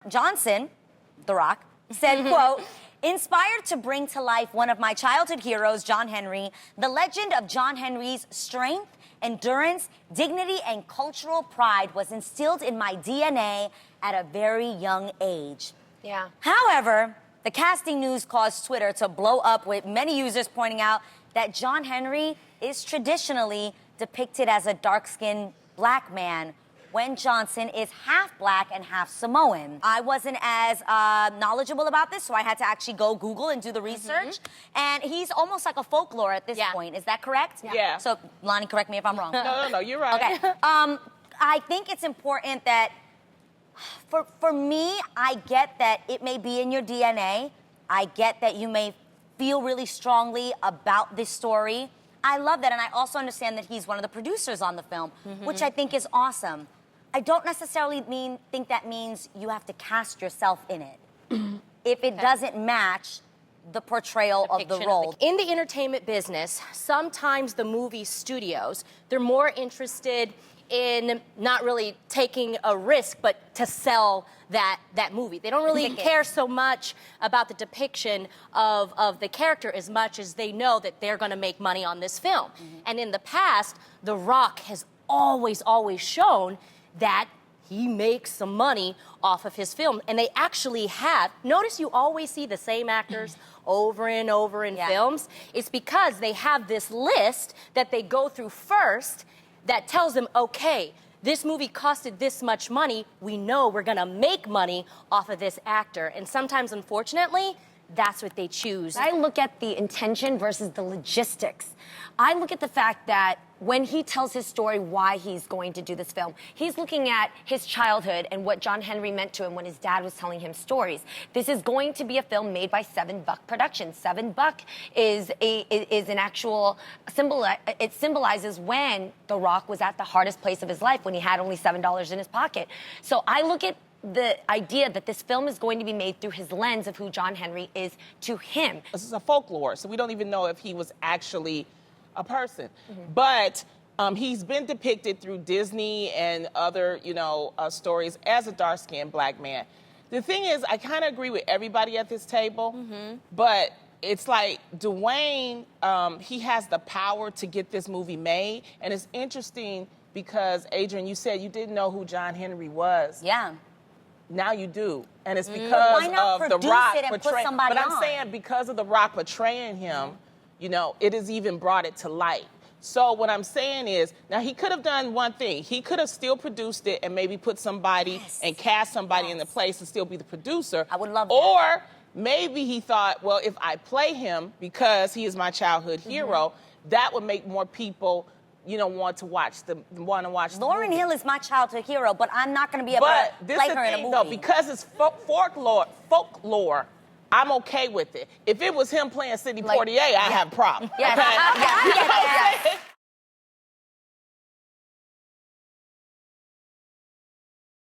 Johnson, The Rock, said, quote, inspired to bring to life one of my childhood heroes, John Henry, the legend of John Henry's strength, endurance, dignity, and cultural pride was instilled in my DNA at a very young age. Yeah. However, the casting news caused Twitter to blow up, with many users pointing out that John Henry is traditionally depicted as a dark-skinned black man when Johnson is half black and half Samoan. I wasn't as knowledgeable about this, so I had to actually go Google and do the research. And he's almost like a folklore at this point. Is that correct? Yeah. So, Lonnie, correct me if I'm wrong. No, you're right. Okay. I think it's important that, for me, I get that it may be in your DNA. I get that you may feel really strongly about this story. I love that, and I also understand that he's one of the producers on the film, which I think is awesome. I don't necessarily think that means you have to cast yourself in it if it doesn't match the portrayal of the role. In the entertainment business, sometimes the movie studios, they're more interested in not really taking a risk, but to sell that movie. They don't really care so much about the depiction of the character as much as they know that they're going to make money on this film. And in the past, The Rock has always shown that he makes some money off of his film. And they actually have. Notice you always see the same actors over and over in films. It's because they have this list that they go through first that tells them, okay, this movie costed this much money. We know we're gonna make money off of this actor. And sometimes, unfortunately, that's what they choose. I look at the intention versus the logistics. I look at the fact that when he tells his story, why he's going to do this film, he's looking at his childhood and what John Henry meant to him when his dad was telling him stories. This is going to be a film made by 7 Buck Productions. 7 Buck is an actual symbol. It symbolizes when The Rock was at the hardest place of his life, when he had only $7 in his pocket. So I look at the idea that this film is going to be made through his lens of who John Henry is to him. This is a folklore, so we don't even know if he was actually a person. But he's been depicted through Disney and other, stories as a dark-skinned black man. The thing is, I kind of agree with everybody at this table, but it's like Dwayne, he has the power to get this movie made, and it's interesting because, Adrian, you said you didn't know who John Henry was. Yeah. Now you do, and it's because why not of The produce Rock it and put portraying. somebody But I'm on? saying because of The Rock portraying him, it has even brought it to light. So what I'm saying is, now he could have done one thing. He could have still produced it and maybe put somebody and cast somebody in the place and still be the producer. I would love that. Or maybe he thought, well, if I play him because he is my childhood hero, that would make more people want to watch the Lauryn Hill is my childhood hero, but I'm not going to be able but to this play is her the in a thing, movie. though, because it's folklore, I'm okay with it. If it was him playing Sidney Poitier, I have a problem. Yes, okay? I get that.